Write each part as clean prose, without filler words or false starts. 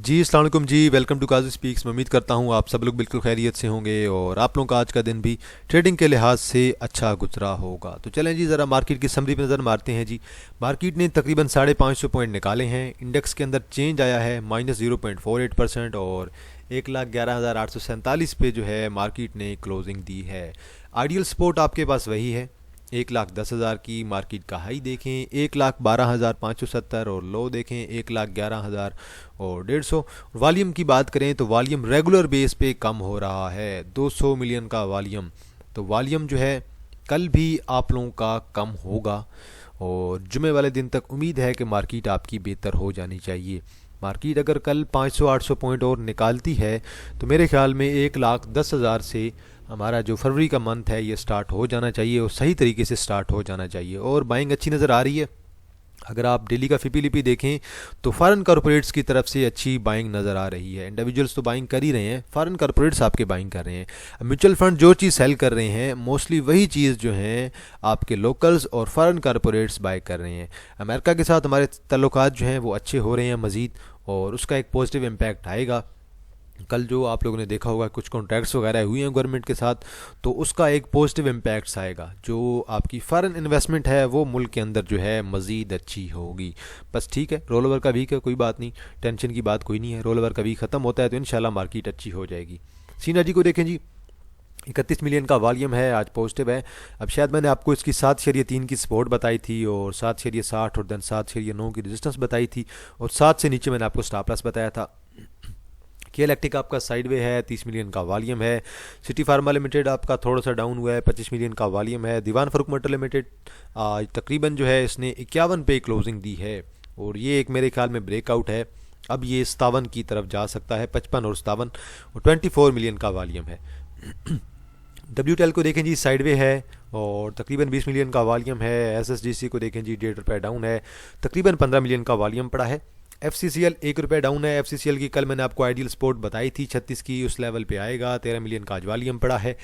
जी अस्सलाम वालेकुम जी। Welcome to Kazi speaks. मैं उम्मीद करता हूँ आप सब लोग बिल्कुल खैरियत से होंगे और आप लोगों का आज का दिन भी ट्रेडिंग के लिहाज से अच्छा गुजरा होगा। तो चलें जी, ज़रा मार्केट की समरी पर नज़र मारते हैं जी। मार्केट ने तकरीबन 550 पॉइंट निकाले हैं। इंडेक्स के अंदर चेंज आया है -0.48% और 1,11,847 पे जो है मार्केट ने क्लोजिंग दी है। आइडियल सपोर्ट आपके पास वही है 1,10,000 की। मार्केट का हाई देखें 1,12,570 और लो देखें 1,11,000 और 150। वॉल्यूम की बात करें तो वॉल्यूम रेगुलर बेस पे कम हो रहा है, 200 मिलियन का वॉल्यूम। तो वॉल्यूम जो है कल भी आप लोगों का कम होगा और जुमे वाले दिन तक उम्मीद है कि मार्केट आपकी बेहतर हो जानी चाहिए। मार्केट अगर कल 500-800 पॉइंट और निकालती है तो मेरे ख्याल में 1,10,000 से हमारा जो फरवरी का मंथ है ये स्टार्ट हो जाना चाहिए और सही तरीके से स्टार्ट हो जाना चाहिए और बाइंग अच्छी नज़र आ रही है। अगर आप डेली का फिपी लिपी देखें तो फॉरेन कॉरपोरेट्स की तरफ से अच्छी बाइंग नज़र आ रही है। इंडिविजुअल्स तो बाइंग कर ही रहे हैं, फॉरेन कॉरपोरेट्स आपके बाइंग कर रहे हैं। म्यूचुअल फंड जो चीज़ सेल कर रहे हैं मोस्टली वही चीज़ जो हैं आपके लोकल्स और फॉरेन कॉरपोरेट्स बाय कर रहे हैं। अमेरिका के साथ हमारे तल्लुकात जो हैं वो अच्छे हो रहे हैं मज़ीद और उसका एक पॉजिटिव इम्पैक्ट आएगा। कल जो आप लोगों ने देखा होगा कुछ कॉन्ट्रैक्ट्स वगैरह हुए हैं गवर्नमेंट के साथ, तो उसका एक पॉजिटिव इम्पैक्ट्स आएगा। जो आपकी फॉरेन इन्वेस्टमेंट है वो मुल्क के अंदर जो है मज़ीद अच्छी होगी। बस ठीक है, रोल ओवर का वीक है, कोई बात नहीं, टेंशन की बात कोई नहीं है। रोल ओवर का वीक ख़त्म होता है तो इंशाल्लाह मार्केट अच्छी हो जाएगी। सीनाजी को देखें जी, 31 मिलियन का वॉल्यूम है, आज पॉजिटिव है। अब शायद मैंने आपको इसकी 7.3 की सपोर्ट बताई थी और 7.60 और देन 7.9 की रेजिस्टेंस बताई थी और 7 से नीचे मैंने आपको स्टॉप लॉस बताया था। के इलेक्ट्रिक आपका साइडवे है, 30 मिलियन का वॉल्यूम है। सिटी फार्मा लिमिटेड आपका थोड़ा सा डाउन हुआ है, 25 मिलियन का वॉल्यूम है। दीवान फरूख मोटर लिमिटेड आज तकरीबन जो है इसने 51 पे क्लोजिंग दी है और ये एक मेरे ख्याल में ब्रेकआउट है। अब ये 57 की तरफ जा सकता है, 55 और 57 और 24 मिलियन का वॉल्यूम है। WTL को देखें जी, साइडवे है और तकरीबन 20 मिलियन का वॉल्यूम है। SSGC को देखें जी, 1.5 रुपये डाउन है, तकरीबन 15 मिलियन का वॉल्यूम पड़ा है। FCCL 1 रुपये डाउन है। FCCL की कल मैंने आपको आइडियल सपोर्ट बताई थी 36 की, उस लेवल पे आएगा। 13 मिलियन का आज वॉल्यूम पड़ा है।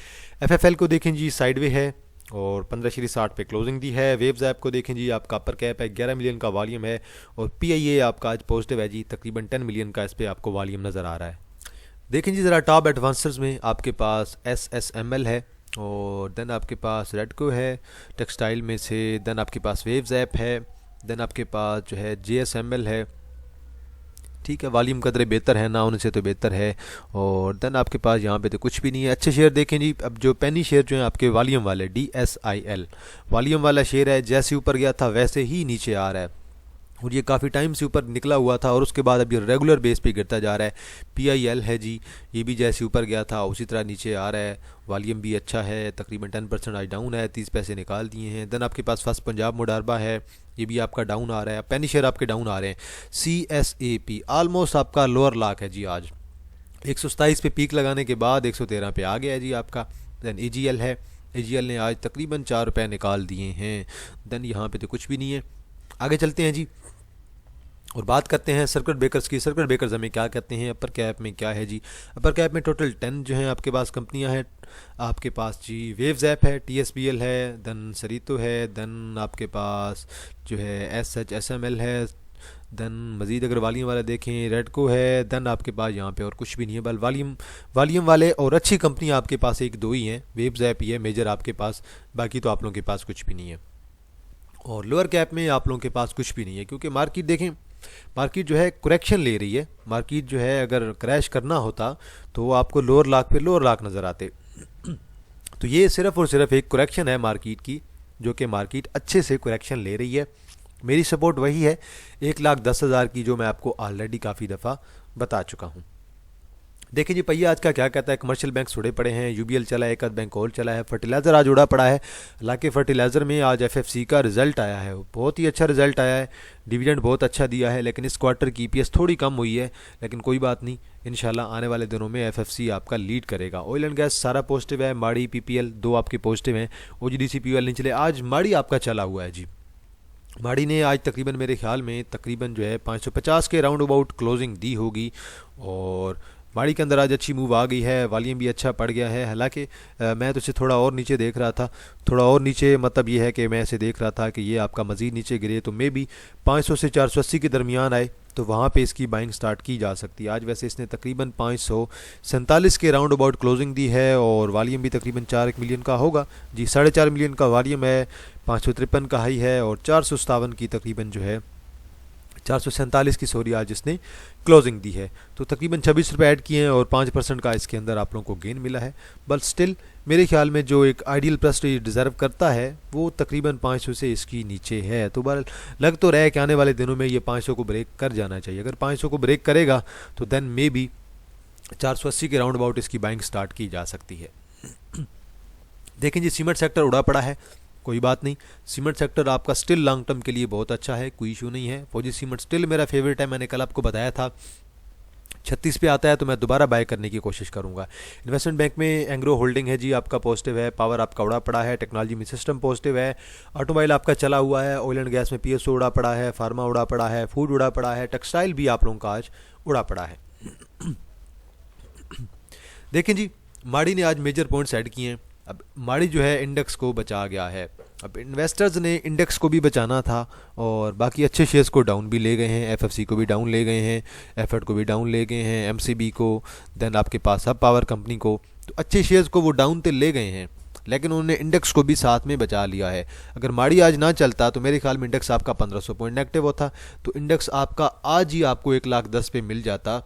FFL को देखें जी, साइडवे है और 15.60 पे क्लोजिंग दी है। वेव्स ऐप को देखें जी, आपका अपर कैप है, 11 मिलियन का वॉल्यूम है और PIA आपका आज पॉजिटिव है जी, तकरीबन 10 मिलियन का इस पर आपको वॉल्यूम नज़र आ रहा है। देखें जी ज़रा टॉप एडवांसर्स में आपके पास SSML है और देन आपके पास रेडको है टेक्सटाइल में से, देन आपके पास वेव्स ऐप है, देन आपके पास जो है JSML है। ठीक है, वॉल्यूम कदरे बेहतर है ना, उनसे तो बेहतर है। और देन आपके पास यहाँ पे तो कुछ भी नहीं है। अच्छे शेयर देखें जी, अब जो पेनी शेयर जो है आपके वॉल्यूम वाले DSIL वॉल्यूम वाला शेयर है, जैसे ऊपर गया था वैसे ही नीचे आ रहा है और ये काफ़ी टाइम से ऊपर निकला हुआ था और उसके बाद अब ये रेगुलर बेस पे गिरता जा रहा है। PIL है जी, ये भी जैसे ऊपर गया था उसी तरह नीचे आ रहा है। वॉल्यूम भी अच्छा है, तकरीबन 10% आज डाउन है, 30 पैसे निकाल दिए हैं। देन आपके पास फर्स्ट पंजाब मोडारबा है, ये भी आपका डाउन आ रहा है। पेनी शेयर आपके डाउन आ रहे हैं। CSAP ऑलमोस्ट आपका लोअर लाक है जी, आज 127 पे पीक लगाने के बाद 113 पे आ गया है जी आपका। देन AGL है, AGL ने आज तकरीबन 4 रुपये निकाल दिए हैं। देन यहाँ पे तो कुछ भी नहीं है। आगे चलते हैं जी और बात करते हैं सर्किट ब्रेकर्स की। सर्किट ब्रेकर्स हमें क्या कहते हैं, अपर कैप में क्या है जी। अपर कैप में टोटल 10 जो हैं आपके पास कंपनियां हैं। आपके पास जी वेव्स ऐप है, TSPL है, देन सरीतो है, देन आपके पास जो है SHSML है, देन मज़ीद अगर वॉल्यूम वाला देखें रेडको है, देन आपके पास यहाँ पे और कुछ भी नहीं है। बल वॉल्यूम वाले और अच्छी कंपनी आपके पास एक दो ही हैं, वेव्स ऐप ही है मेजर आपके पास, बाकी तो आप लोगों के पास कुछ भी नहीं है। और लोअर कैप में आप लोगों के पास कुछ भी नहीं है क्योंकि मार्केट देखें, मार्केट जो है करेक्शन ले रही है। मार्केट जो है अगर क्रैश करना होता तो आपको लोअर लाख पे लोअर लाख नज़र आते। तो ये सिर्फ और सिर्फ एक करेक्शन है मार्केट की, जो कि मार्केट अच्छे से करेक्शन ले रही है। मेरी सपोर्ट वही है 1,10,000 की, जो मैं आपको ऑलरेडी काफ़ी दफ़ा बता चुका हूँ। देखिए जी, पहिया आज का क्या कहता है। कमर्शियल बैंक उड़े पड़े हैं, UBL चला है, एक आध बैंक और चला है। फर्टिलाइज़र आज उड़ा पड़ा है, हालांकि फर्टिलाइज़र में आज FFC का रिजल्ट आया है, बहुत ही अच्छा रिजल्ट आया है, डिविडेंड बहुत अच्छा दिया है, लेकिन इस क्वार्टर की EPS थोड़ी कम हुई है, लेकिन कोई बात नहीं, इंशाल्लाह आने वाले दिनों में FFC आपका लीड करेगा। ऑयल एंड गैस सारा पॉजिटिव है, माड़ी PPL दो आपके पॉजिटिव हैं, OGDC POL नहीं चले। आज माड़ी आपका चला हुआ है जी, माड़ी ने आज तकरीबन मेरे ख्याल में तकरीबन जो है 550 के राउंड अबाउट क्लोजिंग दी होगी और माड़ी के अंदर आज अच्छी मूव आ गई है, वॉल्यूम भी अच्छा पड़ गया है। हालांकि मैं तो इसे थोड़ा और नीचे देख रहा था, थोड़ा और नीचे मतलब ये है कि मैं इसे देख रहा था कि ये आपका मज़ीद नीचे गिरे तो मे बी 500 से 480 के दरमियान आए तो वहाँ पे इसकी बाइंग स्टार्ट की जा सकती है। आज वैसे इसने तकरीबन 547 के राउंड अबाउट क्लोजिंग दी है और वॉल्यूम भी तकरीबन 4 मिलियन का होगा जी, 4.5 मिलियन का वॉल्यूम है, 553 का हाई है और 457 की तकरीबन जो है 447 की सॉरी आज इसने क्लोजिंग दी है। तो तकरीबन 26 रुपये ऐड किए हैं और 5% का इसके अंदर आप लोगों को गेन मिला है। बट स्टिल मेरे ख्याल में जो एक आइडियल प्राइस डिज़र्व करता है वो तकरीबन 500 से इसकी नीचे है। तो बहरहाल लग तो रहा है कि आने वाले दिनों में ये 500 को ब्रेक कर जाना चाहिए। अगर 500 को ब्रेक करेगा तो देन मे बी 480 के राउंड अबाउट इसकी बाइंग स्टार्ट की जा सकती है। देखें जी, सीमेंट सेक्टर उड़ा पड़ा है, कोई बात नहीं, सीमेंट सेक्टर आपका स्टिल लॉन्ग टर्म के लिए बहुत अच्छा है, कोई इशू नहीं है। फौजी सीमेंट स्टिल मेरा फेवरेट है, मैंने कल आपको बताया था 36 पे आता है तो मैं दोबारा बाय करने की कोशिश करूंगा। इन्वेस्टमेंट बैंक में एंग्रो होल्डिंग है जी, आपका पॉजिटिव है, पावर आपका उड़ा पड़ा है, टेक्नोलॉजी में सिस्टम पॉजिटिव है, ऑटोमोबाइल आपका चला हुआ है, ऑयल एंड गैस में पीएसओ उड़ा पड़ा है, फार्मा उड़ा पड़ा है, फूड उड़ा पड़ा है, टेक्सटाइल भी आप लोगों का आज उड़ा पड़ा है। देखें जी, माड़ी ने आज मेजर पॉइंट्स ऐड किए हैं। अब माड़ी जो है इंडेक्स को बचा गया है, अब इन्वेस्टर्स ने इंडेक्स को भी बचाना था और बाकी अच्छे शेयर्स को डाउन भी ले गए हैं, एफएफसी को भी डाउन ले गए हैं, एफर्ट को भी डाउन ले गए हैं, एमसीबी को, देन आपके पास सब पावर कंपनी को, तो अच्छे शेयर्स को वो डाउन तो ले गए हैं लेकिन उन्होंने इंडेक्स को भी साथ में बचा लिया है। अगर माड़ी आज ना चलता तो मेरे ख्याल में इंडेक्स आपका 1500 पॉइंट नेगेटिव होता, तो इंडेक्स आपका आज ही आपको 1,10,000 पे मिल जाता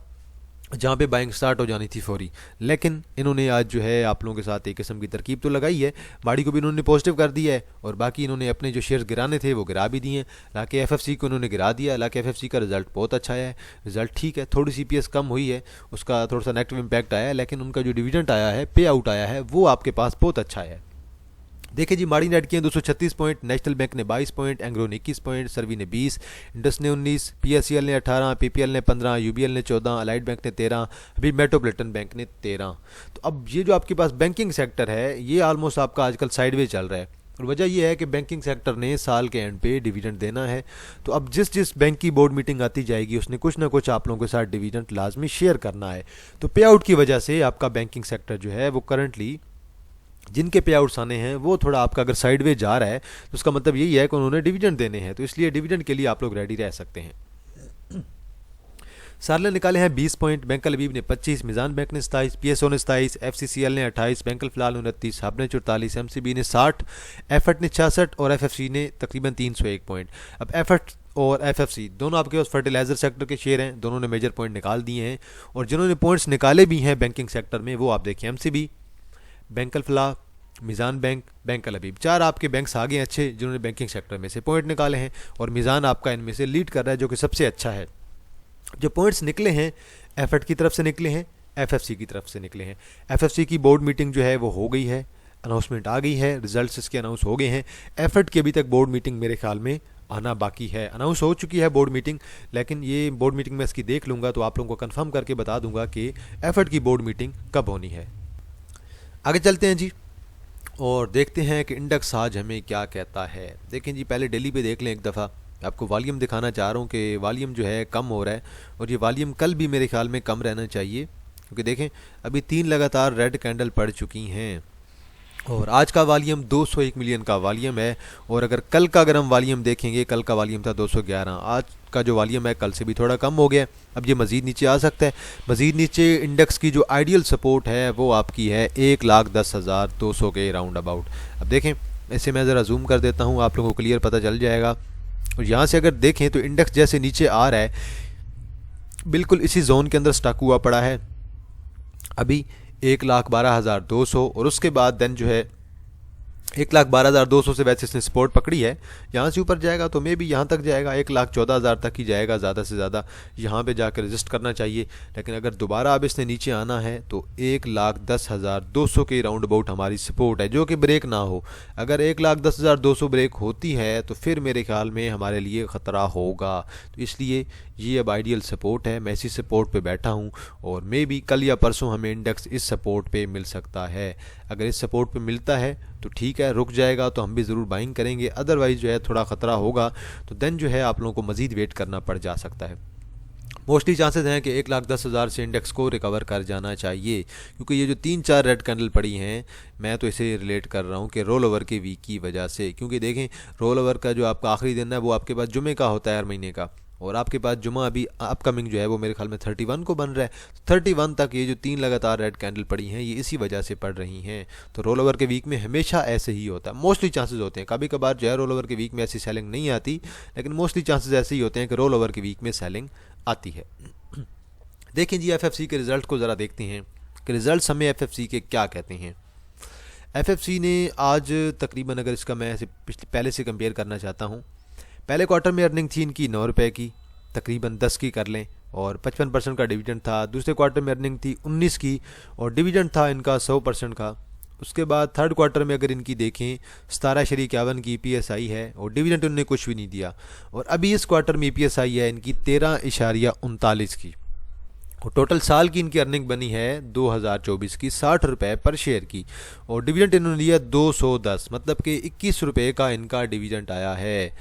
जहाँ पे बाइंग स्टार्ट हो जानी थी फौरी। लेकिन इन्होंने आज जो है आप लोगों के साथ एक किस्म की तरकीब तो लगाई है, माड़ी को भी इन्होंने पॉजिटिव कर दिया है और बाकी इन्होंने अपने जो शेयर्स गिराने थे वो गिरा भी दिए हैं। हालांकि एफएफसी को इन्होंने गिरा दिया, हालांकि एफएफसी का रिजल्ट बहुत अच्छा है, रिजल्ट ठीक है, थोड़ी सी पीएस कम हुई है, उसका थोड़ा सा नेगेटिव इम्पैक्ट आया है, लेकिन उनका जो डिविडेंड आया है, पे आउट आया है, वो आपके पास बहुत अच्छा है। देखिए जी, माड़ी ने ऐड किए 236 पॉइंट, नेशनल बैंक ने 22 पॉइंट, एंग्रो ने 21 पॉइंट, सर्वी ने 20, इंडस ने 19, पीएससीएल ने 18, पीपीएल ने 15, यूबीएल ने 14, अलाइड बैंक ने 13, अभी मेट्रोपॉलिटन बैंक ने 13। तो अब ये जो आपके पास बैंकिंग सेक्टर है ये ऑलमोस्ट आपका आजकल साइडवेज चल रहा है और वजह यह है कि बैंकिंग सेक्टर ने साल के एंड पे डिविडेंड देना है। तो अब जिस जिस बैंक की बोर्ड मीटिंग आती जाएगी उसने कुछ ना कुछ आप लोगों के साथ डिविडेंड लाजमी शेयर करना है। तो पे आउट की वजह से आपका बैंकिंग सेक्टर जो है वो करंटली जिनके पे आउट्स आने हैं वो थोड़ा आपका अगर साइडवेज जा रहा है तो उसका मतलब यही है कि उन्होंने डिविडेंड देने हैं, तो इसलिए डिविडेंड के लिए आप लोग रेडी रह सकते हैं। सार्ले निकाले हैं 20 पॉइंट, बैंकल हबीब ने 25, मिजान बैंक ने 27, पीएसओ ने 27, एफसीसीएल ने 28, बैंकल फिलहाल 29, हब ने 44, एमसीबी ने 60, एफर्ट ने 66 और एफएफसी ने तकरीबन 301 पॉइंट। अब एफर्ट और एफएफसी दोनों आपके पास फर्टिलाइजर सेक्टर के शेयर हैं, दोनों ने मेजर पॉइंट निकाल दिए हैं और जिन्होंने पॉइंट्स निकाले भी हैं बैंकिंग सेक्टर में वो आप देखिए, एमसीबी, बैंकल फलाह, मिज़ान बैंक, बैंकल हबीब, 4 आपके बैंक्स आगे हैं अच्छे जिन्होंने बैंकिंग सेक्टर में से पॉइंट निकाले हैं और मिज़ान आपका इनमें से लीड कर रहा है जो कि सबसे अच्छा है। जो पॉइंट्स निकले हैं एफर्ट की तरफ से निकले हैं, एफएफसी की तरफ से निकले हैं। एफएफसी की बोर्ड मीटिंग जो है वो हो गई है, अनाउंसमेंट आ गई है, रिजल्ट्स इसके अनाउंस हो गए हैं। एफर्ट की अभी तक बोर्ड मीटिंग मेरे ख्याल में आना बाकी है, अनाउंस हो चुकी है बोर्ड मीटिंग, लेकिन ये बोर्ड मीटिंग में इसकी देख लूँगा तो आप लोगों को कंफर्म करके बता दूंगा कि एफर्ट की बोर्ड मीटिंग कब होनी है। आगे चलते हैं जी और देखते हैं कि इंडेक्स आज हमें क्या कहता है। देखें जी, पहले डेली पे देख लें एक दफ़ा, आपको वॉल्यूम दिखाना चाह रहा हूँ कि वॉल्यूम जो है कम हो रहा है और ये वॉल्यूम कल भी मेरे ख्याल में कम रहना चाहिए क्योंकि देखें अभी 3 लगातार रेड कैंडल पड़ चुकी हैं और आज का वॉल्यूम 201 मिलियन का वॉल्यूम है और अगर कल का अगर हम वॉल्यूम देखेंगे, कल का वॉल्यूम था 211, आज का जो वॉल्यूम है कल से भी थोड़ा कम हो गया। अब ये मज़ीद नीचे आ सकता है, मज़ीद नीचे इंडेक्स की जो आइडियल सपोर्ट है वो आपकी है 1,10,200 के राउंड अबाउट। अब देखें, ऐसे मैं ज़रा जूम कर देता हूँ, आप लोगों को क्लियर पता चल जाएगा। और यहाँ से अगर देखें तो इंडेक्स जैसे नीचे आ रहा है बिल्कुल इसी जोन के अंदर स्टक हुआ पड़ा है अभी 1,12,200 और उसके बाद देन जो है 1,12,200 से वैसे इसने सपोर्ट पकड़ी है, यहाँ से ऊपर जाएगा तो मे भी यहाँ तक जाएगा, 1,14,000 तक ही जाएगा, ज़्यादा से ज़्यादा यहाँ पे जाकर रजिस्ट करना चाहिए। लेकिन अगर दोबारा अब इसने नीचे आना है तो 1,10,200 के राउंड अबाउट हमारी सपोर्ट है जो कि ब्रेक ना हो। अगर 1,10,200 ब्रेक होती है तो फिर मेरे ख्याल में हमारे लिए ख़तरा होगा, तो इसलिए ये अब आइडियल सपोर्ट है, मैं इसी सपोर्ट पे बैठा हूँ और मे बी कल या परसों हमें इंडेक्स इस सपोर्ट पे मिल सकता है। अगर इस सपोर्ट पे मिलता है तो ठीक है, रुक जाएगा तो हम भी ज़रूर बाइंग करेंगे, अदरवाइज़ जो है थोड़ा ख़तरा होगा तो देन जो है आप लोगों को मज़ीद वेट करना पड़ जा सकता है। मोस्टली चांसेस हैं कि 1,10,000 से इंडेक्स को रिकवर कर जाना चाहिए, क्योंकि ये जो 3-4 रेड कैंडल पड़ी हैं, मैं तो इसे रिलेट कर रहा हूँ कि रोल ओवर के वीक की वजह से। क्योंकि देखें, रोल ओवर का जो आपका आखिरी दिन है वो आपके पास जुमे का होता है हर महीने का, और आपके पास जुमा अभी अपकमिंग जो है वो मेरे ख्याल में 31 को बन रहा है। 31 तक ये जो 3 लगातार रेड कैंडल पड़ी हैं ये इसी वजह से पड़ रही हैं। तो रोल ओवर के वीक में हमेशा ऐसे ही होता है, मोस्टली चांसेस होते हैं। कभी कभार जो है रोल ओवर के वीक में ऐसी सेलिंग नहीं आती, लेकिन मोस्टली चांसेस ऐसे ही होते हैं कि रोल ओवर के वीक में सेलिंग आती है। देखें जी, एफएफसी के रिज़ल्ट को ज़रा देखते हैं कि रिज़ल्ट हमें एफएफसी के क्या कहते हैं। एफएफसी ने आज तकरीबन, अगर इसका मैं पहले से कंपेयर करना चाहता हूँ, पहले क्वार्टर में अर्निंग थी इनकी 9 रुपये की, तकरीबन 10 की कर लें, और 55% का डिविडेंड था। दूसरे क्वार्टर में अर्निंग थी 19 की और डिविडेंड था इनका 100% का। उसके बाद थर्ड क्वार्टर में अगर इनकी देखें 17.51 की ईपीएस आई है और डिविडेंड उन्होंने कुछ भी नहीं दिया। और अभी इस क्वार्टर में ईपीएस आई है इनकी 13.39 की, और टोटल साल की इनकी अर्निंग बनी है 2024 की 60 रुपये पर शेयर की, और डिविडेंड इन्होंने लिया 210, मतलब कि 21 रुपये का इनका डिविडेंड आया है।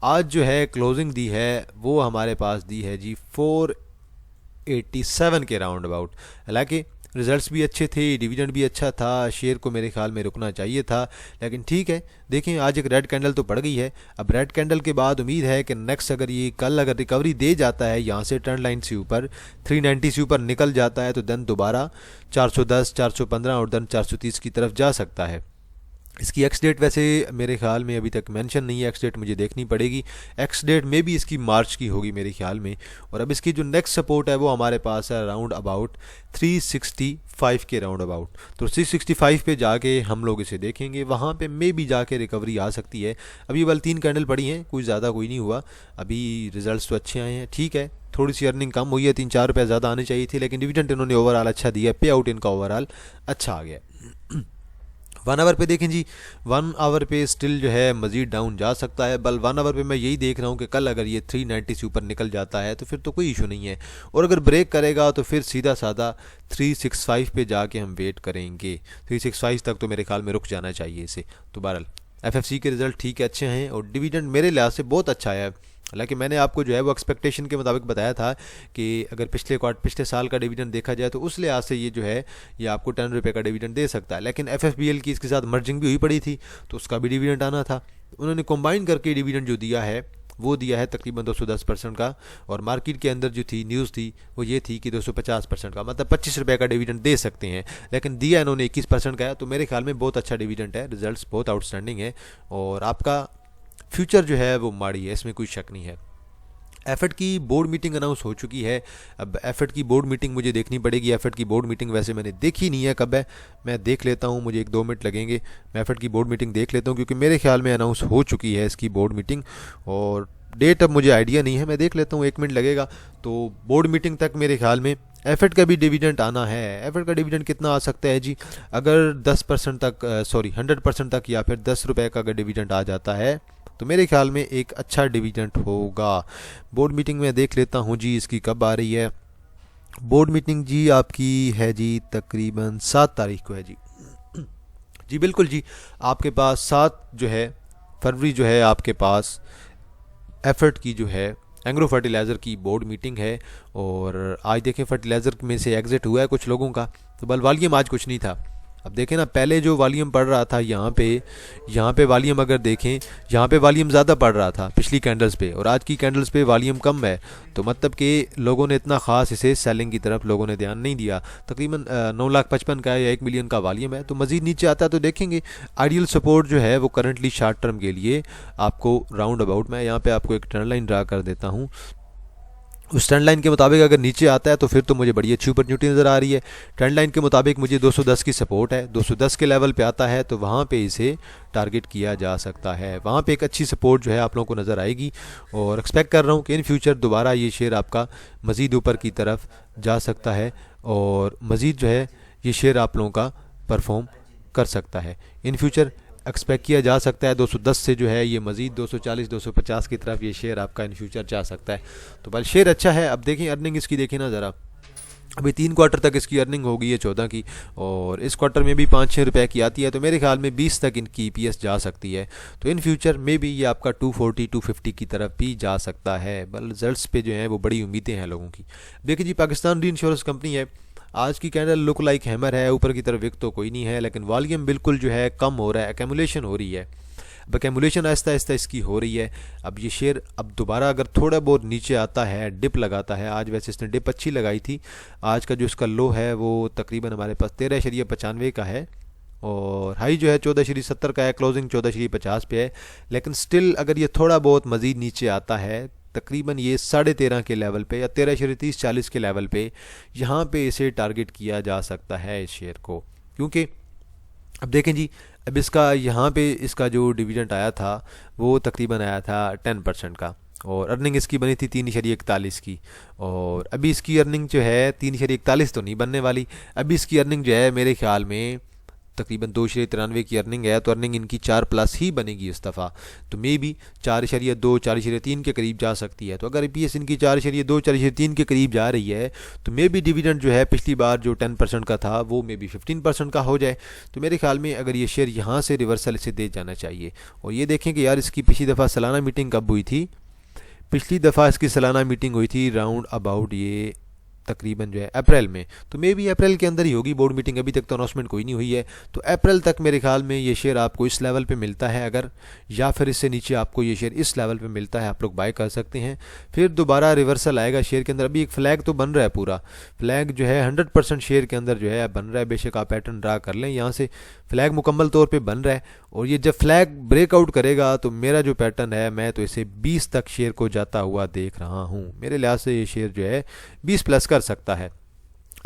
आज जो है क्लोजिंग दी है वो हमारे पास दी है जी 487 के राउंड अबाउट। हालांकि रिजल्ट्स भी अच्छे थे, डिविडेंड भी अच्छा था, शेयर को मेरे ख्याल में रुकना चाहिए था, लेकिन ठीक है। देखें, आज एक रेड कैंडल तो पड़ गई है। अब रेड कैंडल के बाद उम्मीद है कि नेक्स्ट अगर ये कल अगर रिकवरी दे जाता है यहाँ से ट्रेंड लाइन से ऊपर 390 से ऊपर निकल जाता है, तो देन दोबारा 410, 415 और देन 430 की तरफ जा सकता है। इसकी एक्स डेट वैसे मेरे ख्याल में अभी तक मेंशन नहीं है, एक्स डेट मुझे देखनी पड़ेगी। एक्स डेट में भी इसकी मार्च की होगी मेरे ख्याल में। और अब इसकी जो नेक्स्ट सपोर्ट है वो हमारे पास है राउंड अबाउट 365 के राउंड अबाउट। तो 365 पे जाके हम लोग इसे देखेंगे, वहाँ पे मे भी जाके रिकवरी आ सकती है। अभी वाली 3 कैंडल पड़ी हैं, कोई ज़्यादा कोई नहीं हुआ, अभी रिजल्ट्स तो अच्छे आए हैं, ठीक है। थोड़ी सी अर्निंग कम हुई है, 3-4 रुपये ज़्यादा आनी चाहिए थी, लेकिन डिविडेंड इन्होंने ओवरऑल अच्छा दिया, पे आउट इनका ओवरऑल अच्छा आ गया। 1 आवर पे देखें जी, 1 आवर पे स्टिल जो है मज़ीद डाउन जा सकता है। बल 1 आवर पे मैं यही देख रहा हूँ कि कल अगर ये 390 से ऊपर निकल जाता है तो फिर तो कोई इशू नहीं है, और अगर ब्रेक करेगा तो फिर सीधा साधा 365 पे जाके हम वेट करेंगे। 365 तक तो मेरे ख्याल में रुक जाना चाहिए इसे। तो बहरहाल एफएफसी के रिज़ल्ट ठीक है, अच्छे हैं, और डिविडेंड मेरे लिहाज से बहुत अच्छा है। हालांकि मैंने आपको जो है वो एक्सपेक्टेशन के मुताबिक बताया था कि अगर पिछले साल का डिविडेंड देखा जाए तो उस लिहाज से ये जो है ये आपको 10 रुपये का डिविडेंड दे सकता है। लेकिन एफएफबीएल की इसके साथ मर्जिंग भी हुई पड़ी थी, तो उसका भी डिविडेंड आना था। उन्होंने कंबाइन करके डिविडेंड जो दिया है वो दिया है तकरीबन 210% का, और मार्केट के अंदर जो थी न्यूज़ थी वो ये थी कि 250% का, मतलब 25 रुपये का डिविडेंड दे सकते हैं, लेकिन दिया इन्होंने 21% का है। तो मेरे ख्याल में बहुत अच्छा डिविडेंड है, रिजल्ट्स बहुत आउटस्टैंडिंग है, और आपका फ्यूचर जो है वो माड़ी है, इसमें कोई शक नहीं है। एफर्ट की बोर्ड मीटिंग अनाउंस हो चुकी है। अब एफर्ट की बोर्ड मीटिंग मुझे देखनी पड़ेगी। एफर्ट की बोर्ड मीटिंग वैसे मैंने देखी नहीं है, कब है मैं देख लेता हूँ, मुझे 1-2 मिनट लगेंगे, मैं एफर्ट की बोर्ड मीटिंग देख लेता हूँ, क्योंकि मेरे ख्याल में अनाउंस हो चुकी है इसकी बोर्ड मीटिंग, और डेट अब मुझे आइडिया नहीं है, मैं देख लेता हूँ, 1 मिनट लगेगा। तो बोर्ड मीटिंग तक मेरे ख्याल में एफर्ट का भी डिविडेंड आना है। एफर्ट का डिविडेंड कितना आ सकता है जी, अगर 10% तक 100% तक या फिर 10 रुपये का अगर डिविडेंड आ जाता है तो मेरे ख्याल में एक अच्छा डिविडेंड होगा। बोर्ड मीटिंग में देख लेता हूँ जी इसकी कब आ रही है। बोर्ड मीटिंग जी आपकी है जी तकरीबन 7 तारीख को है जी। जी बिल्कुल जी, आपके पास 7 जो है फरवरी जो है आपके पास एफर्ट की जो है एंग्रो फर्टिलाइज़र की बोर्ड मीटिंग है। और आज देखें फर्टिलाइज़र में से एग्जिट हुआ है कुछ लोगों का, तो बल वॉल्यूम आज कुछ नहीं था। अब देखें ना, पहले जो वॉल्यूम पड़ रहा था यहाँ पे वॉल्यूम अगर देखें, यहाँ पे वॉल्यूम ज़्यादा पड़ रहा था पिछली कैंडल्स पे, और आज की कैंडल्स पे वॉल्यूम कम है। तो मतलब कि लोगों ने इतना ख़ास इसे सेलिंग की तरफ लोगों ने ध्यान नहीं दिया। तकरीबन 9,55,000 का या 1 मिलियन का वॉल्यूम है, तो मज़ीद नीचे आता है तो देखेंगे। आइडियल सपोर्ट जो है वो करंटली शॉर्ट टर्म के लिए आपको राउंड अबाउट, मैं यहाँ पर आपको एक ट्रेंड लाइन ड्रा कर देता हूँ, उस ट्रेंड लाइन के मुताबिक अगर नीचे आता है तो फिर तो मुझे बड़ी अच्छी अपॉर्चुनिटी नज़र आ रही है। ट्रेंड लाइन के मुताबिक मुझे 210 की सपोर्ट है, 210 के लेवल पे आता है तो वहाँ पे इसे टारगेट किया जा सकता है। वहाँ पे एक अच्छी सपोर्ट जो है आप लोगों को नज़र आएगी, और एक्सपेक्ट कर रहा हूँ कि इन फ्यूचर दोबारा ये शेयर आपका मज़ीद ऊपर की तरफ जा सकता है, और मज़ीद जो है ये शेयर आप लोगों का परफॉर्म कर सकता है। इन फ्यूचर एक्सपेक्ट किया जा सकता है 210 से जो है ये मज़ीद 240-250 की तरफ ये शेयर आपका इन फ्यूचर जा सकता है। तो बल शेयर अच्छा है। अब देखें अर्निंग इसकी देखें ना ज़रा, अभी 3 क्वार्टर तक इसकी अर्निंग हो गई है 14 की, और इस क्वार्टर में भी 5-6 रुपए की आती है, तो मेरे ख्याल में 20 तक इनकी ईपीएस जा सकती है। तो इन फ्यूचर में भी ये आपका 240-250 की तरफ भी जा सकता है। बल रिजल्ट्स पे जो है वो बड़ी उम्मीदें हैं लोगों की। देखिए जी, पाकिस्तान री इंश्योरेंस कंपनी है, आज की कैंडल लुक लाइक हैमर है, ऊपर की तरफ विक तो कोई नहीं है, लेकिन वॉल्यूम बिल्कुल जो है कम हो रहा है, एक्यूमुलेशन हो रही है। अब एक्यूमुलेशन आहिस्ता आहिस्ता इसकी हो रही है। अब ये शेयर अब दोबारा अगर थोड़ा बहुत नीचे आता है, डिप लगाता है, आज वैसे इसने डिप अच्छी लगाई थी, आज का जो इसका लो है वो तकरीबन हमारे पास 13.95 का है, और हाई जो है 14.70 का है, क्लोजिंग 14.50 पे है। लेकिन स्टिल अगर ये थोड़ा बहुत मज़ीद नीचे आता है, तकरीबन ये 13.5 के लेवल पे या 13.30-40 के लेवल पे, यहाँ पे इसे टारगेट किया जा सकता है इस शेयर को। क्योंकि अब देखें जी, अब इसका यहाँ पे इसका जो डिविडेंड आया था वो तकरीबन आया था 10% का, और अर्निंग इसकी बनी थी 3.41 की, और अभी इसकी अर्निंग जो है 3.41 तो नहीं बनने वाली, अभी इसकी अर्निंग जो है मेरे ख्याल में तकरीबन 2.93 की अर्निंग है, तो अर्निंग इनकी 4+ ही बनेगी इस दफ़ा, तो मे बी 4.2-4.3 के करीब जा सकती है। तो अगर ईपीएस इनकी 4.2-4.3 के करीब जा रही है, तो मे बी डिविडेंड जो है पिछली बार जो 10% का था वो मे बी 15% का हो जाए। तो मेरे ख्याल में अगर ये शेयर यहाँ से रिवर्सल इसे दे जाना चाहिए। और ये देखें कि यार इसकी पिछली दफ़ा सालाना मीटिंग कब हुई थी, पिछली दफ़ा इसकी सालाना मीटिंग हुई थी राउंड अबाउट ये तकरीबन जो है अप्रैल में, तो मे भी अप्रैल के अंदर ही होगी बोर्ड मीटिंग, अभी तक तो अनाउंसमेंट कोई नहीं हुई है। तो अप्रैल तक मेरे ख्याल में ये शेयर आपको इस लेवल पे मिलता है अगर, या फिर इससे नीचे आपको ये शेयर इस लेवल पे मिलता है, आप लोग बाय कर सकते हैं। फिर दोबारा रिवर्सल आएगा शेयर के अंदर। अभी एक फ्लैग तो बन रहा है, पूरा फ्लैग जो है 100% शेयर के अंदर जो है बन रहा है, बेशक आप पैटर्न ड्रा कर लें, यहाँ से फ्लैग मुकम्मल तौर पर बन रहा है। और ये जब फ्लैग ब्रेकआउट करेगा तो मेरा जो पैटर्न है, मैं तो इसे 20 तक शेयर को जाता हुआ देख रहा हूँ। मेरे लिहाज से ये शेयर जो है 20+ कर सकता है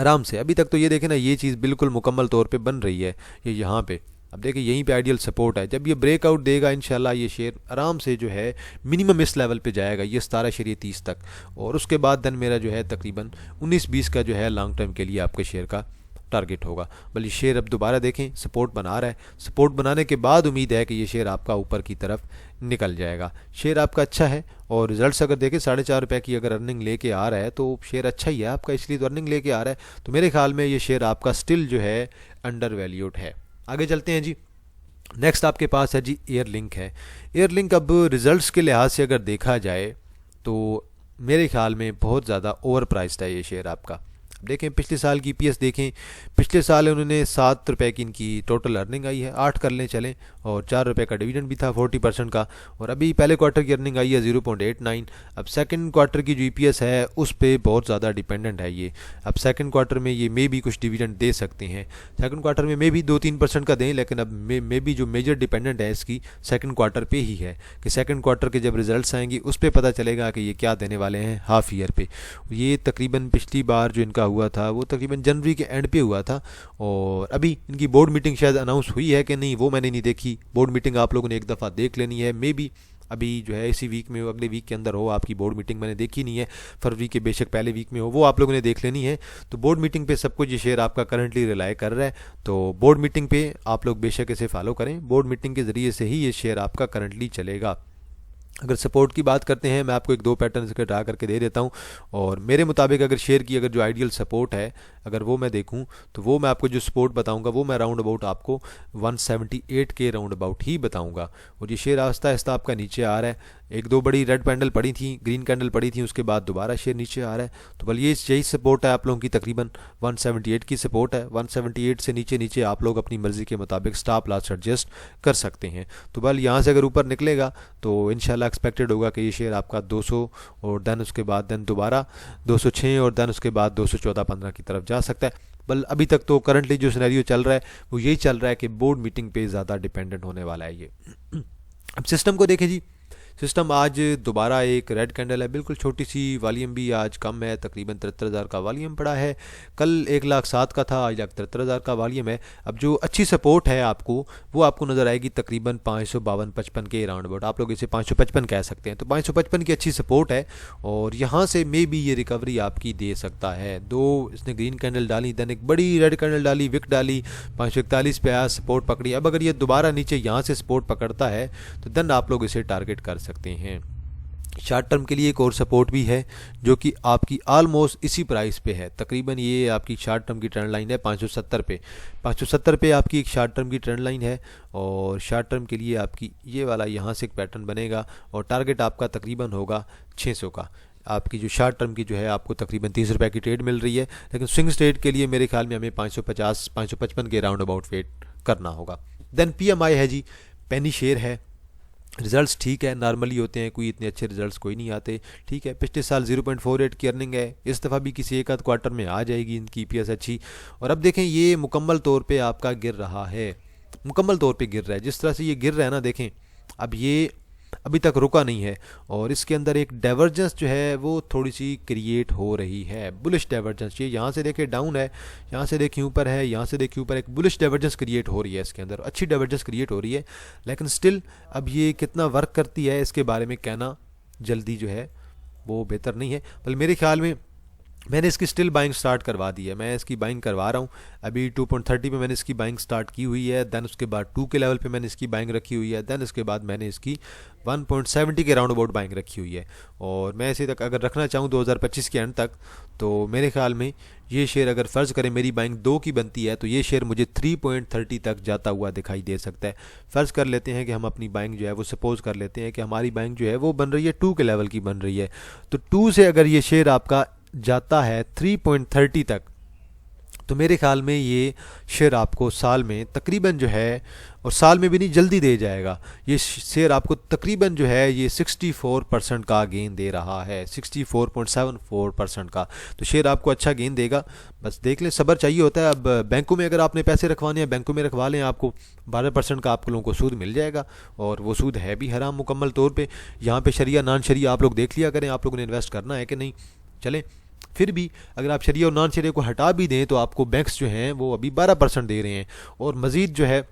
आराम से। अभी तक तो ये देखें ना, ये चीज़ बिल्कुल मुकम्मल तौर पे बन रही है, ये यहाँ पे अब देखिए यहीं पे आइडियल सपोर्ट है। जब ये ब्रेकआउट देगा इंशाल्लाह ये शेयर आराम से जो है मिनिमम इस लेवल पे जाएगा, ये 17.30 तक, और उसके बाद देन मेरा जो है तकरीबन 19-20 का जो है लॉन्ग टर्म के लिए आपके शेयर का टारगेट होगा। बल्कि शेयर अब दोबारा देखें सपोर्ट बना रहा है, सपोर्ट बनाने के बाद उम्मीद है कि ये शेयर आपका ऊपर की तरफ निकल जाएगा। शेयर आपका अच्छा है, और रिजल्ट्स अगर देखें 4.5 रुपये की अगर अर्निंग लेके आ रहा है तो शेयर अच्छा ही है आपका, इसलिए तो अर्निंग लेके आ रहा है। तो मेरे ख्याल में ये शेयर आपका स्टिल जो है अंडर वैल्यूड है। आगे चलते हैं जी, नेक्स्ट आपके पास है जी एयरलिंक है। एयरलिंक अब रिजल्ट्स के लिहाज से अगर देखा जाए तो मेरे ख्याल में बहुत ज़्यादा ओवर प्राइस्ड है ये शेयर आपका। देखें पिछले साल की ईपीएस देखें, पिछले साल उन्होंने 7 रुपये की इनकी टोटल अर्निंग आई है, 8 कर लें चलें, और 4 रुपये का डिविडेंड भी था 40% का। और अभी पहले क्वार्टर की अर्निंग आई है 0.89। अब सेकंड क्वार्टर की जो ईपीएस है उस पर बहुत ज़्यादा डिपेंडेंट है ये। अब सेकंड क्वार्टर में ये मे भी कुछ डिविडेंड दे सकते हैं, सेकंड क्वार्टर में मे भी 2-3% का दें, लेकिन अब मे भी जो मेजर डिपेंडेंट है इसकी सेकंड क्वार्टर पे ही है, कि सेकंड क्वार्टर के जब रिजल्ट्स आएंगे उस पर पता चलेगा कि ये क्या देने वाले हैं हाफ ईयर पे। ये तकरीबन पिछली बार जो इनका हुआ था वो तकरीबन जनवरी के एंड पे हुआ था, और अभी इनकी बोर्ड मीटिंग शायद अनाउंस हुई है कि नहीं वो मैंने नहीं देखी। बोर्ड मीटिंग आप लोगों ने एक दफ़ा देख लेनी है, मे बी अभी जो है इसी वीक में हो, अगले वीक के अंदर हो आपकी बोर्ड मीटिंग, मैंने देखी नहीं है, फरवरी के बेशक पहले वीक में हो, वो आप लोगों ने देख लेनी है। तो बोर्ड मीटिंग पे सब कुछ ये शेयर आपका करंटली रिलाई कर रहा है, तो बोर्ड मीटिंग पे आप लोग बेशक इसे फॉलो करें, बोर्ड मीटिंग के ज़रिए से ही ये शेयर आपका करंटली चलेगा। अगर सपोर्ट की बात करते हैं, मैं आपको 1-2 पैटर्न इसके ड्रा करके दे देता हूं, और मेरे मुताबिक अगर शेयर की अगर जो आइडियल सपोर्ट है अगर वो मैं देखूं, तो वो मैं आपको जो सपोर्ट बताऊंगा वो मैं राउंड अबाउट आपको 178 के राउंड अबाउट ही बताऊंगा। और ये शेयर आहिस्ता आहिस्ता आपका नीचे आ रहा है, 1-2 बड़ी रेड कैंडल पड़ी थी, ग्रीन कैंडल पड़ी थी, उसके बाद दोबारा शेयर नीचे आ रहा है। तो बल ये यही सपोर्ट है आप लोगों की, तकरीबन 178 की सपोर्ट है। 178 से नीचे नीचे आप लोग अपनी मर्ज़ी के मुताबिक स्टॉप लॉस एडजस्ट कर सकते हैं। तो बल यहाँ से अगर ऊपर निकलेगा तो इंशाल्लाह एक्सपेक्टेड होगा कि ये शेयर आपका 200 और देन उसके बाद देन दोबारा 206 और देन उसके बाद 214-15 की तरफ जा सकता है। बल अभी तक तो करंटली जो सिनेरियो चल रहा है वो यही चल रहा है कि बोर्ड मीटिंग पे ज़्यादा डिपेंडेंट होने वाला है ये। अब सिस्टम को देखें जी, सिस्टम आज दोबारा एक रेड कैंडल है, बिल्कुल छोटी सी, वॉल्यूम भी आज कम है, तकरीबन 73,000 का वॉल्यूम पड़ा है, कल 1,07,000 का था, आज 1,73,000 का वॉल्यूम है। अब जो अच्छी सपोर्ट है आपको वो आपको नज़र आएगी तकरीबन 552-55 के राउंड अबाउट, आप लोग इसे 555 कह सकते हैं। तो 555 की अच्छी सपोर्ट है, और यहाँ से मे भी ये रिकवरी आपकी दे सकता है। दो इसने ग्रीन कैंडल डाली, देन एक बड़ी रेड कैंडल डाली, विक डाली, 541 पे आया, सपोर्ट पकड़ी। अब अगर ये दोबारा नीचे यहाँ से सपोर्ट पकड़ता है तो देन आप लोग इसे टारगेट कर सकते हैं। शॉर्ट टर्म के लिए एक और सपोर्ट भी है जो कि आपकी ऑलमोस्ट इसी प्राइस पे है। तकरीबन ये आपकी शॉर्ट टर्म की ट्रेंड लाइन है 570 पे। 570 पे आपकी एक शॉर्ट टर्म की ट्रेंड लाइन है और शॉर्ट टर्म के लिए आपकी ये वाला यहाँ से एक पैटर्न बनेगा और टारगेट आपका तकरीबन होगा 600 का। आपकी जो शॉर्ट टर्म की जो है आपको तकरीबन 30 रुपये की ट्रेड मिल रही है, लेकिन स्विंग ट्रेड के लिए मेरे ख्याल में हमें 550 555 के राउंड अबाउट वेट करना होगा। देन PMI है जी, पेनी शेयर है। रिजल्ट्स ठीक है, नॉर्मली होते हैं, कोई इतने अच्छे रिजल्ट्स कोई नहीं आते। ठीक है, पिछले साल 0.48 की अर्निंग है, इस दफ़ा भी किसी एक आध क्वार्टर में आ जाएगी इनकी EPS अच्छी। और अब देखें ये मुकम्मल तौर पे आपका गिर रहा है, मुकम्मल तौर पे गिर रहा है। जिस तरह से ये गिर रहा है ना, देखें अब ये अभी तक रुका नहीं है और इसके अंदर एक डाइवर्जेंस जो है वो थोड़ी सी क्रिएट हो रही है, बुलिश डाइवर्जेंस। ये यहाँ से देखिए डाउन है, यहाँ से देखिए ऊपर है, यहाँ से देखिए ऊपर, एक बुलिश डाइवर्जेंस क्रिएट हो रही है इसके अंदर, अच्छी डाइवर्जेंस क्रिएट हो रही है। लेकिन स्टिल अब ये कितना वर्क करती है इसके बारे में कहना जल्दी जो है वो बेहतर नहीं है। बल्कि मेरे ख्याल में मैंने इसकी स्टिल बाइंग स्टार्ट करवा दी है, मैं इसकी बाइंग करवा रहा हूँ। अभी 2.30 पे मैंने इसकी बाइंग स्टार्ट की हुई है, देन उसके बाद 2 के लेवल पे मैंने इसकी बाइंग रखी हुई है, देन उसके बाद मैंने इसकी 1.70 के राउंड अबाउट बाइंग रखी हुई है। और मैं इसे तक अगर रखना चाहूँ 2025 के एंड तक, तो मेरे ख्याल में ये शेयर अगर फ़र्ज़ करें मेरी बाइंग 2 की बनती है तो ये शेयर मुझे 3.30 तक जाता हुआ दिखाई दे सकता है। फ़र्ज़ कर लेते हैं कि हम अपनी बाइंग जो है वो सपोज़ कर लेते हैं कि हमारी बाइंग जो है वो बन रही है 2 के लेवल की बन रही है, तो 2 से अगर ये शेयर आपका जाता है 3.30 तक, तो मेरे ख्याल में ये शेयर आपको साल में तकरीबन जो है, और साल में भी नहीं जल्दी दे जाएगा, ये शेयर आपको तकरीबन जो है ये 64% का गेन दे रहा है, 64.74% का। तो शेयर आपको अच्छा गेन देगा, बस देख लें, सब्र चाहिए होता है। अब बैंकों में अगर आपने पैसे रखवाने हैं बैंकों में रखवा लें, आपको 12% का आप लोगों को सूद मिल जाएगा और वो सूद है भी हराम मुकम्मल तौर पे। यहाँ पे शरिया नान शरिया आप लोग देख लिया करें, आप लोगों ने इन्वेस्ट करना है कि नहीं। चलें, फिर भी अगर आप शरिया और नॉन शरिया को हटा भी दें तो आपको बैंक्स जो हैं वो अभी 12% दे रहे हैं और मज़ीद जो है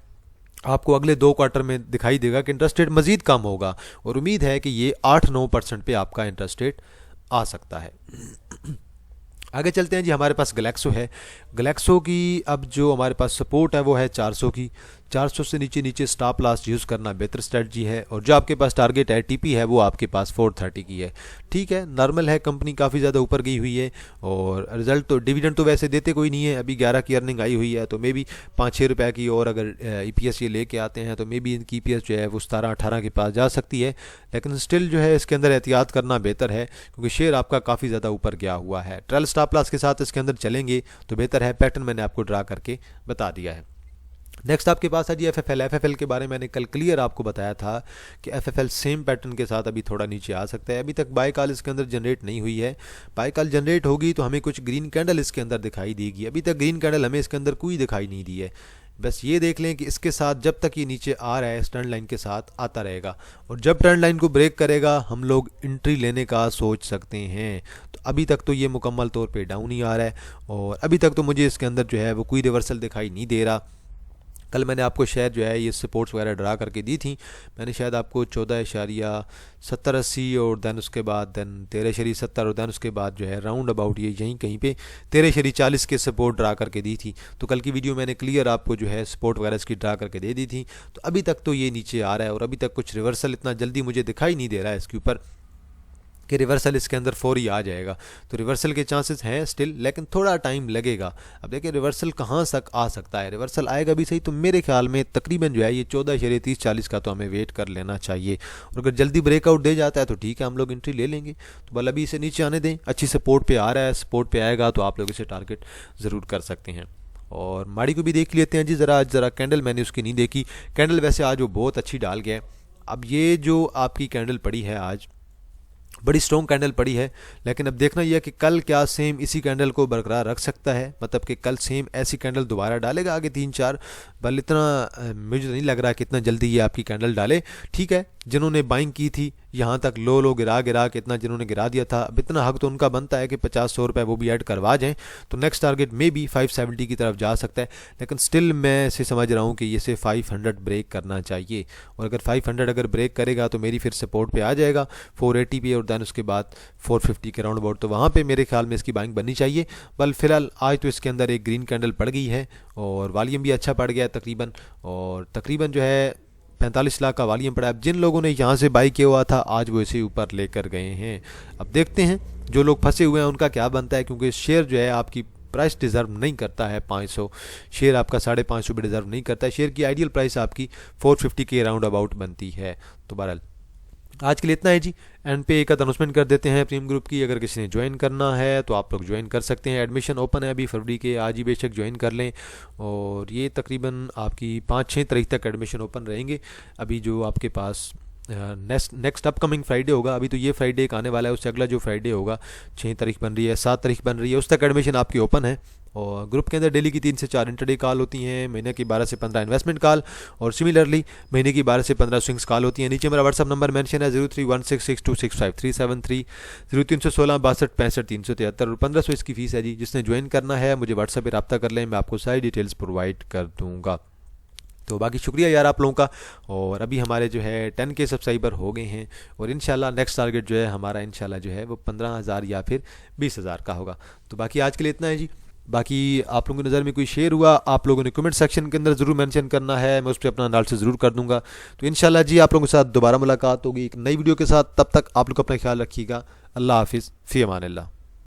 आपको अगले 2 क्वार्टर में दिखाई देगा कि इंटरेस्ट रेट मज़ीद कम होगा और उम्मीद है कि ये 8-9% पे आपका इंटरेस्ट रेट आ सकता है। आगे चलते हैं जी, हमारे पास गलेक्सो है। गलेक्सो की अब जो हमारे पास सपोर्ट है वो है 400 की। 400 से नीचे नीचे स्टॉप लॉस यूज़ करना बेहतर स्ट्रेटजी है और जो आपके पास टारगेट है TP है वो आपके पास 430 की है। ठीक है, नॉर्मल है, कंपनी काफ़ी ज़्यादा ऊपर गई हुई है और रिजल्ट तो डिविडेंड तो वैसे देते कोई नहीं है, अभी 11 की अर्निंग आई हुई है, तो मे बी 5-6 रुपये की और अगर EPS ये लेके आते हैं तो मे बी इनकी EPS जो है वो 17-18 के पास जा सकती है। लेकिन स्टिल जो है इसके अंदर एहतियात करना बेहतर है क्योंकि शेयर आपका काफ़ी ज़्यादा ऊपर गया हुआ है। ट्रेल स्टॉप लॉस के साथ इसके अंदर चलेंगे तो बेहतर है, पैटर्न मैंने आपको ड्रा करके बता दिया है। नेक्स्ट आपके पास है जी FFL के बारे में मैंने कल क्लियर आपको बताया था कि FFL सेम पैटर्न के साथ अभी थोड़ा नीचे आ सकता है। अभी तक बाय कॉल इसके अंदर जनरेट नहीं हुई है, बाय कॉल जनरेट होगी तो हमें कुछ ग्रीन कैंडल इसके अंदर दिखाई देगी। अभी तक ग्रीन कैंडल हमें इसके अंदर कोई दिखाई नहीं दी है। बस ये देख लें कि इसके साथ जब तक ये नीचे आ रहा है इस ट्रेंड लाइन के साथ आता रहेगा और जब ट्रेंड लाइन को ब्रेक करेगा हम लोग एंट्री लेने का सोच सकते हैं। तो अभी तक तो ये मुकम्मल तौर पे डाउन ही आ रहा है और अभी तक तो मुझे इसके अंदर जो है वो कोई रिवर्सल दिखाई नहीं दे रहा। कल मैंने आपको शायद जो है ये सपोर्ट्स वगैरह ड्रा करके दी थी, मैंने शायद आपको 14.70-80 और दैन उसके बाद दैन 13.70 और दैन उसके बाद जो है राउंड अबाउट ये यहीं कहीं पे 13.40 के सपोर्ट ड्रा करके दी थी। तो कल की वीडियो मैंने क्लियर आपको जो है सपोर्ट वगैरह इसकी ड्रा करके दे दी थी। तो अभी तक तो ये नीचे आ रहा है और अभी तक कुछ रिवर्सल इतना जल्दी मुझे दिखाई नहीं दे रहा है इसके ऊपर कि रिवर्सल इसके अंदर फौरी आ जाएगा। तो रिवर्सल के चांसेस हैं स्टिल, लेकिन थोड़ा टाइम लगेगा। अब देखिए रिवर्सल कहाँ तक आ सकता है, रिवर्सल आएगा भी सही तो मेरे ख्याल में तकरीबन जो है ये 14.30-40 का तो हमें वेट कर लेना चाहिए और अगर जल्दी ब्रेकआउट दे जाता है तो ठीक है, हम लोग एंट्री ले लेंगे। तो बल अभी इसे नीचे आने दें, अच्छी सपोर्ट पे आ रहा है, सपोर्ट पे आएगा तो आप लोग इसे टारगेट ज़रूर कर सकते हैं। और माड़ी को भी देख लेते हैं जी, ज़रा कैंडल मैंने उसकी नहीं देखी, कैंडल वैसे आज वो बहुत अच्छी डाल गया है। अब ये जो आपकी कैंडल पड़ी है आज बड़ी स्ट्रॉन्ग कैंडल पड़ी है, लेकिन अब देखना यह है कि कल क्या सेम इसी कैंडल को बरकरार रख सकता है, मतलब कि कल सेम ऐसी कैंडल दोबारा डालेगा आगे 3-4। बल इतना मुझे नहीं लग रहा कि इतना जल्दी ये आपकी कैंडल डाले। ठीक है, जिन्होंने बाइंग की थी यहाँ तक लो गिरा के इतना जिन्होंने गिरा दिया था, अब इतना हक तो उनका बनता है कि 50-100 रुपये वो भी ऐड करवा जाएं। तो नेक्स्ट टारगेट में भी 570 की तरफ जा सकता है, लेकिन स्टिल मैं इसे समझ रहा हूँ कि इसे 500 ब्रेक करना चाहिए और अगर 500 अगर ब्रेक करेगा तो मेरी फिर सपोर्ट पे आ जाएगा 480 पे और दैन उसके बाद 450 के राउंड अबाउट, तो वहाँ पे मेरे ख्याल में इसकी बाइंग बननी चाहिए। बल फिलहाल आज तो इसके अंदर एक ग्रीन कैंडल पड़ गई है और वॉल्यूम भी अच्छा पड़ गया है तकरीबन, और तकरीबन जो है 45 लाख का वॉल्यूम पड़ा है। अब जिन लोगों ने यहाँ से बाई किया हुआ था आज वो इसे ऊपर लेकर गए हैं। अब देखते हैं जो लोग फंसे हुए हैं उनका क्या बनता है, क्योंकि शेयर जो है आपकी प्राइस डिज़र्व नहीं करता है 500, शेयर आपका 550 भी डिज़र्व नहीं करता है। शेयर की आइडियल प्राइस आपकी 450 के राउंड अबाउट बनती है। तो बहरहाल आज के लिए इतना है जी। एंड पे एक अनाउंसमेंट कर देते हैं प्रीमियम ग्रुप की, अगर किसी ने ज्वाइन करना है तो आप लोग ज्वाइन कर सकते हैं। एडमिशन ओपन है अभी फरवरी के, आज ही बेशक ज्वाइन कर लें। और ये तकरीबन आपकी 5-6 तारीख तक एडमिशन ओपन रहेंगे। अभी जो आपके पास नेक्स्ट अपकमिंग फ्राइडे होगा, अभी तो ये फ्राइडे एक आने वाला है, उससे अगला जो फ्राइडे होगा 6 तारीख बन रही है, 7 तारीख बन रही है, उस तक एडमिशन आपकी ओपन है। और ग्रुप के अंदर डेली की 3 से 4 इंटरडे कॉल होती हैं, महीने की 12 से 15 इन्वेस्टमेंट कॉल, और सिमिलरली महीने की 12 से 15 स्विंग्स कॉल होती हैं। नीचे मेरा व्हाट्सअप नंबर मेंशन है 0316626537 031662657373 और 1500 इसकी फ़ीस है जी। जिसने ज्वाइन करना है मुझे व्हाट्सएप पर रब्ता कर लें, मैं आपको सारी डिटेल्स प्रोवाइड कर दूँगा। तो बाकी शुक्रिया यार आप लोगों का। और अभी हमारे जो है 10 के सब्सक्राइबर हो गए हैं और इंशाल्लाह नेक्स्ट टारगेट जो है हमारा इंशाल्लाह जो है वो 15,000 या फिर 20,000 का होगा। तो बाकी आज के लिए इतना है जी। बाकी आप लोगों की नज़र में कोई शेयर हुआ आप लोगों ने कमेंट सेक्शन के अंदर ज़रूर मेंशन करना है, मैं उस पर अपना एनालिसिस ज़रूर कर दूंगा। तो इंशाल्लाह जी आप लोगों के साथ दोबारा मुलाकात होगी एक नई वीडियो के साथ। तब तक आप लोग अपना ख्याल रखिएगा। अल्लाह हाफिज़, फ़ी अमान अल्लाह।